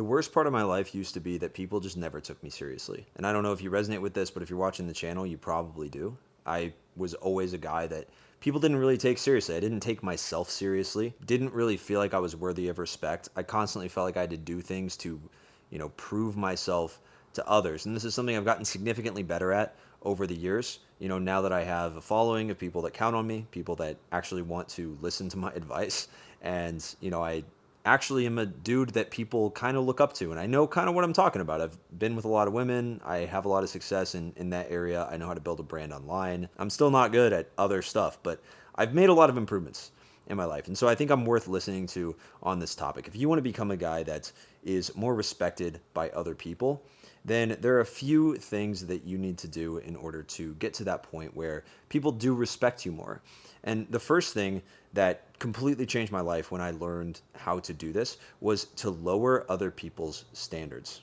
The worst part of my life used to be that people just never took me seriously. And I don't know if you resonate with this, but if you're watching the channel, you probably do. I was always a guy that people didn't really take seriously. I didn't take myself seriously. Didn't really feel like I was worthy of respect. I constantly felt like I had to do things to, prove myself to others. And this is something I've gotten significantly better at over the years. Now that I have a following of people that count on me, people that actually want to listen to my advice, and, I actually am a dude that people kind of look up to, and I know kind of what I'm talking about. I've been with a lot of women. I have a lot of success in that area. I know how to build a brand online. I'm still not good at other stuff, but I've made a lot of improvements in my life. And so I think I'm worth listening to on this topic. If you want to become a guy that is more respected by other people, then there are a few things that you need to do in order to get to that point where people do respect you more. And the first thing that completely changed my life when I learned how to do this was to lower other people's standards.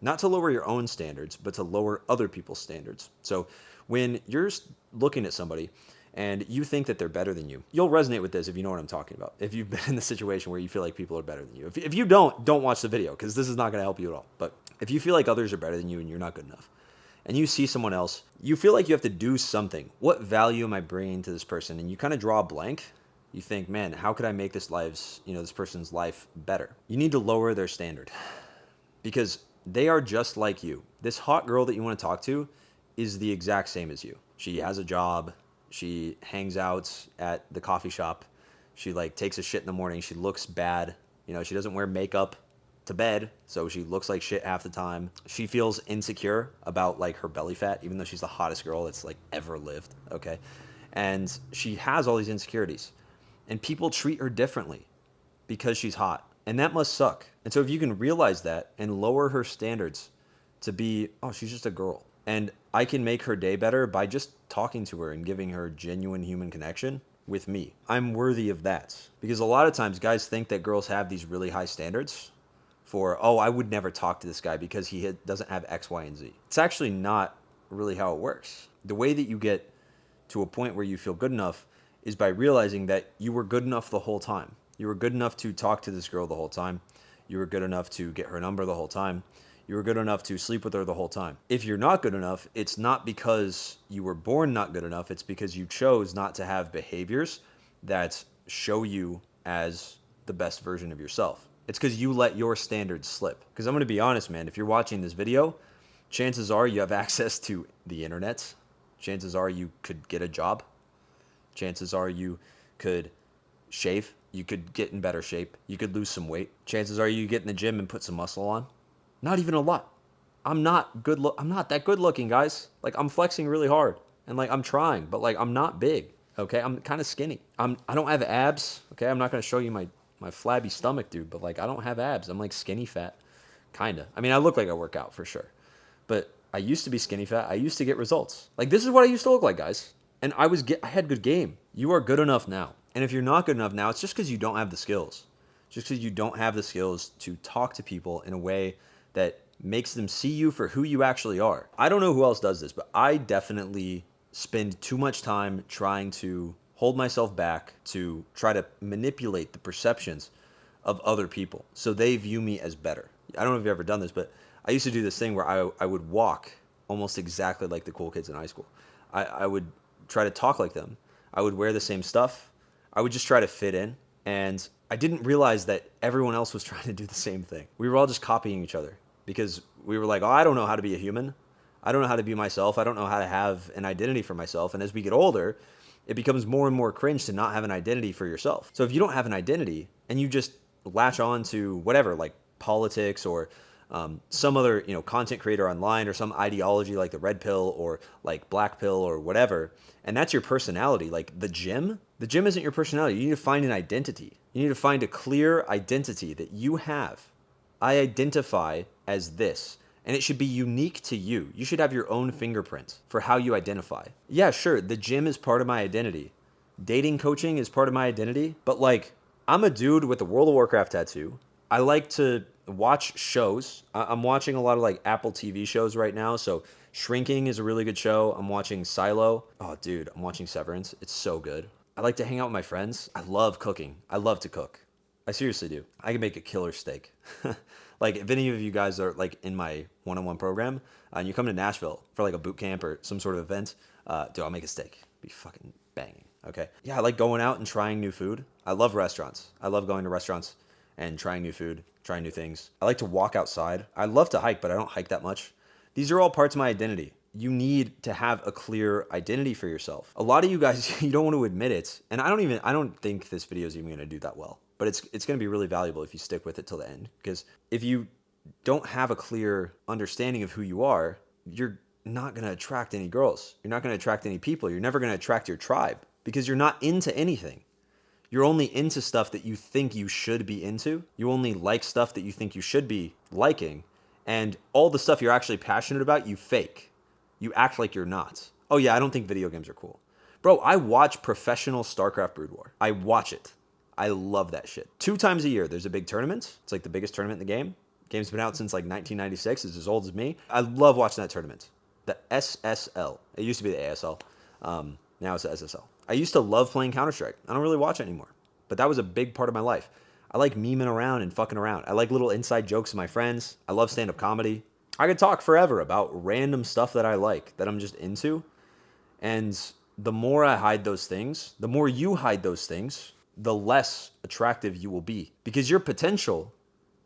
Not to lower your own standards, but to lower other people's standards. So when you're looking at somebody and you think that they're better than you, you'll resonate with this if you know what I'm talking about. If you've been in the situation where you feel like people are better than you. If you don't watch the video, because this is not going to help you at all. But if you feel like others are better than you and you're not good enough, and you see someone else, you feel like you have to do something. What value am I bringing to this person? And you kind of draw a blank. You think, man, how could I make this person's life better? You need to lower their standard because they are just like you. This hot girl that you want to talk to is the exact same as you. She has a job. She hangs out at the coffee shop. She takes a shit in the morning. She looks bad. She doesn't wear makeup to bed, so she looks like shit half the time. She feels insecure about her belly fat, even though she's the hottest girl that's ever lived, okay? And she has all these insecurities. And people treat her differently because she's hot. And that must suck. And so if you can realize that and lower her standards to be, oh, she's just a girl. And I can make her day better by just talking to her and giving her genuine human connection with me. I'm worthy of that. Because a lot of times guys think that girls have these really high standards for, oh, I would never talk to this guy because he doesn't have X, Y, and Z. It's actually not really how it works. The way that you get to a point where you feel good enough is by realizing that you were good enough the whole time. You were good enough to talk to this girl the whole time. You were good enough to get her number the whole time. You were good enough to sleep with her the whole time. If you're not good enough, it's not because you were born not good enough. It's because you chose not to have behaviors that show you as the best version of yourself. It's because you let your standards slip. Because I'm going to be honest, man, if you're watching this video, chances are you have access to the internet. Chances are you could get a job. Chances are you could shave. You could get in better shape. You could lose some weight. Chances are you get in the gym and put some muscle on. Not even a lot. I'm not that good looking, guys. I'm flexing really hard. And I'm trying, but I'm not big. Okay? I'm kind of skinny. I don't have abs. Okay? I'm not going to show you my flabby stomach, dude, but I don't have abs. I'm skinny fat. Kinda. I mean, I look like I work out for sure. But I used to be skinny fat. I used to get results. This is what I used to look like, guys. And I had good game. You are good enough now. And if you're not good enough now, it's just because you don't have the skills. Just because you don't have the skills to talk to people in a way that makes them see you for who you actually are. I don't know who else does this, but I definitely spend too much time trying to hold myself back to try to manipulate the perceptions of other people so they view me as better. I don't know if you've ever done this, but I used to do this thing where I would walk almost exactly like the cool kids in high school. I would try to talk like them. I would wear the same stuff. I would just try to fit in. And I didn't realize that everyone else was trying to do the same thing. We were all just copying each other because we were like, oh, I don't know how to be a human. I don't know how to be myself. I don't know how to have an identity for myself. And as we get older, it becomes more and more cringe to not have an identity for yourself. So if you don't have an identity and you just latch on to whatever, politics or some other content creator online or some ideology like the red pill or black pill or whatever, and that's your personality, the gym isn't your personality. You need to find an identity. You need to find a clear identity that you have. I identify as this. And it should be unique to you. You should have your own fingerprint for how you identify. Yeah, sure, the gym is part of my identity. Dating coaching is part of my identity. But I'm a dude with a World of Warcraft tattoo. I like to watch shows. I'm watching a lot of Apple TV shows right now. So Shrinking is a really good show. I'm watching Silo. Oh, dude, I'm watching Severance. It's so good. I like to hang out with my friends. I love cooking. I love to cook. I seriously do. I can make a killer steak. Like if any of you guys are like in my one-on-one program and you come to Nashville for like a boot camp or some sort of event, dude, I'll make a steak. Be fucking banging. Okay. Yeah, I like going out and trying new food. I love restaurants. I love going to restaurants and trying new food, trying new things. I like to walk outside. I love to hike, but I don't hike that much. These are all parts of my identity. You need to have a clear identity for yourself. A lot of you guys, you don't want to admit it. And I don't think this video is even going to do that well, but it's going to be really valuable if you stick with it till the end. Because if you don't have a clear understanding of who you are, you're not going to attract any girls. You're not going to attract any people. You're never going to attract your tribe because you're not into anything. You're only into stuff that you think you should be into. You only like stuff that you think you should be liking. And all the stuff you're actually passionate about, you fake. You act like you're not. Oh yeah, I don't think video games are cool. Bro, I watch professional StarCraft Brood War. I watch it. I love that shit. 2 times a year, there's a big tournament. It's like the biggest tournament in the game. Game's been out since like 1996. It's as old as me. I love watching that tournament. The SSL. It used to be the ASL. Now it's the SSL. I used to love playing Counter-Strike. I don't really watch it anymore. But that was a big part of my life. I like memeing around and fucking around. I like little inside jokes with my friends. I love stand-up comedy. I could talk forever about random stuff that I like, that I'm just into. And the more I hide those things, the more you hide those things, the less attractive you will be. Because your potential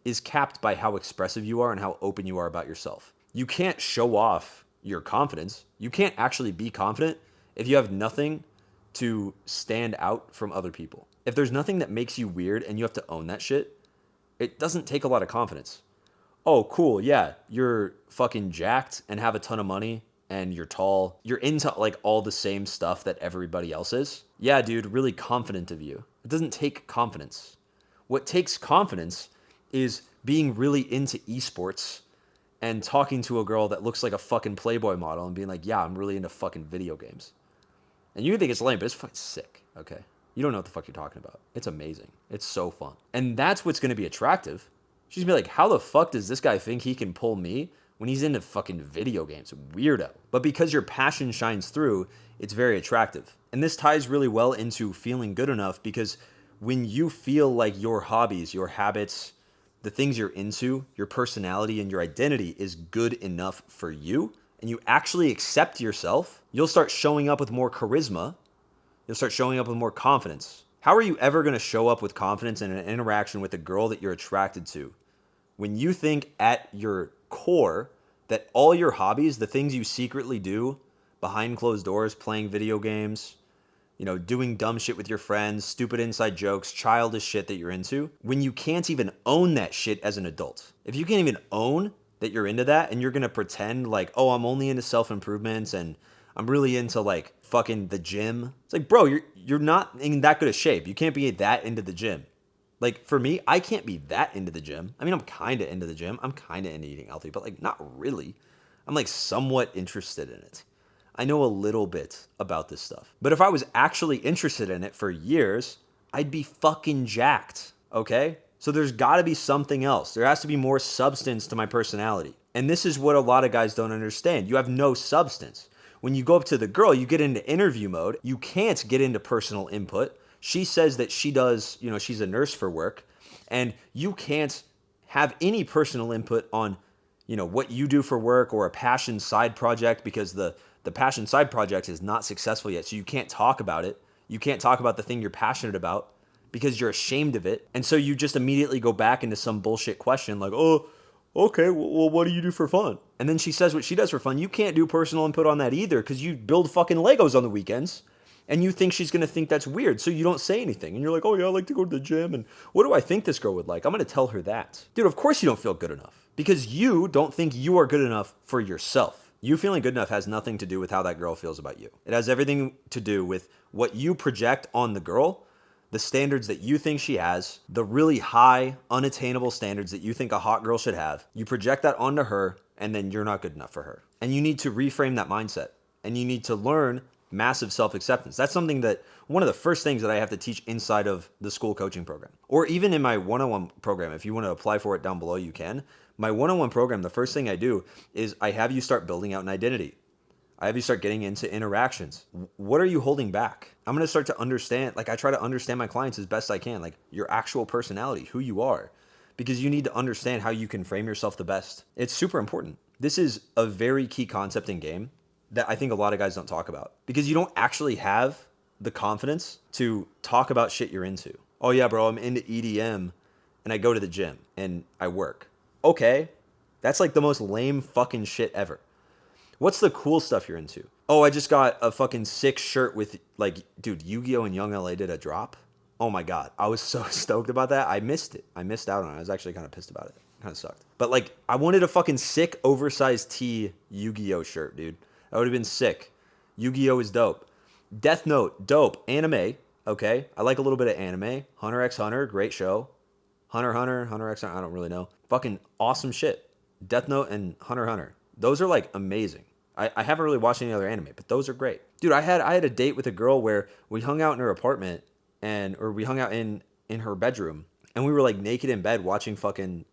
is capped by how expressive you are and how open you are about yourself. You can't show off your confidence. You can't actually be confident if you have nothing to stand out from other people. If there's nothing that makes you weird and you have to own that shit, it doesn't take a lot of confidence. Oh, cool, yeah, you're fucking jacked and have a ton of money and you're tall. You're into like all the same stuff that everybody else is. Yeah, dude, really confident of you. It doesn't take confidence. What takes confidence is being really into esports and talking to a girl that looks like a fucking Playboy model and being like, yeah, I'm really into fucking video games. And you think it's lame, but it's fucking sick, okay? You don't know what the fuck you're talking about. It's amazing. It's so fun. And that's what's going to be attractive. She's going to be like, how the fuck does this guy think he can pull me when he's into fucking video games? Weirdo. But because your passion shines through, it's very attractive. And this ties really well into feeling good enough because when you feel like your hobbies, your habits, the things you're into, your personality and your identity is good enough for you, and you actually accept yourself, you'll start showing up with more charisma. You'll start showing up with more confidence. How are you ever going to show up with confidence in an interaction with a girl that you're attracted to when you think at your core that all your hobbies, the things you secretly do behind closed doors, playing video games, doing dumb shit with your friends, stupid inside jokes, childish shit that you're into, when you can't even own that shit as an adult? If you can't even own that you're into that and you're going to pretend like, oh, I'm only into self-improvements and I'm really into like fucking the gym. It's like, bro, you're not in that good a shape. You can't be that into the gym. Like for me, I can't be that into the gym. I mean, I'm kind of into the gym. I'm kind of into eating healthy, but like not really. I'm like somewhat interested in it. I know a little bit about this stuff. But if I was actually interested in it for years, I'd be fucking jacked, okay? So there's got to be something else. There has to be more substance to my personality. And this is what a lot of guys don't understand. You have no substance. When you go up to the girl, you get into interview mode. You can't get into personal input. She says that she does, she's a nurse for work. And you can't have any personal input on, what you do for work or a passion side project because the passion side project is not successful yet. So you can't talk about it. You can't talk about the thing you're passionate about because you're ashamed of it. And so you just immediately go back into some bullshit question like, oh, okay, well, what do you do for fun? And then she says what she does for fun. You can't do personal input on that either because you build fucking Legos on the weekends and you think she's going to think that's weird. So you don't say anything. And you're like, oh yeah, I like to go to the gym. And what do I think this girl would like? I'm going to tell her that. Dude, of course you don't feel good enough because you don't think you are good enough for yourself. You feeling good enough has nothing to do with how that girl feels about you. It has everything to do with what you project on the girl, the standards that you think she has, the really high, unattainable standards that you think a hot girl should have. You project that onto her, and then you're not good enough for her. And you need to reframe that mindset. And you need to learn massive self-acceptance. That's something that one of the first things that I have to teach inside of the school coaching program. Or even in my one-on-one program. If you want to apply for it down below, you can. My one-on-one program, the first thing I do is I have you start building out an identity. I have you start getting into interactions. What are you holding back? I'm going to start to understand, I try to understand my clients as best I can, like your actual personality, who you are. because you need to understand how you can frame yourself the best. It's super important. This is a very key concept in game that I think a lot of guys don't talk about because you don't actually have the confidence to talk about shit you're into. Oh yeah, bro, I'm into EDM and I go to the gym and I work. Okay, that's like the most lame fucking shit ever. What's the cool stuff you're into? Oh, I just got a fucking sick shirt with, like, dude, Yu-Gi-Oh! And Young LA did a drop. Oh my God. I was so stoked about that. I missed it. I missed out on it. I was actually kind of pissed about it. Kind of sucked. But, like, I wanted a fucking sick oversized tee Yu-Gi-Oh! Shirt, dude. That would have been sick. Yu-Gi-Oh! Is dope. Death Note, dope. Anime, okay. I like a little bit of anime. Hunter x Hunter, great show. Hunter x Hunter, I don't really know. Fucking awesome shit. Death Note and Hunter x Hunter. Those are, like, amazing. I haven't really watched any other anime, but those are great. Dude, I had a date with a girl where we hung out in her apartment or we hung out in her bedroom and we were like naked in bed watching fucking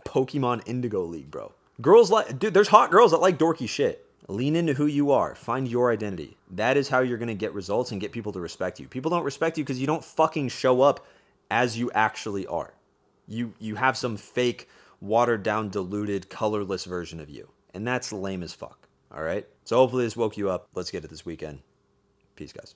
Pokemon Indigo League, bro. Girls like, dude, there's hot girls that like dorky shit. Lean into who you are. Find your identity. That is how you're going to get results and get people to respect you. People don't respect you because you don't fucking show up as you actually are. You have some fake, watered down, diluted, colorless version of you. And that's lame as fuck. All right. So hopefully this woke you up. Let's get it this weekend. Peace, guys.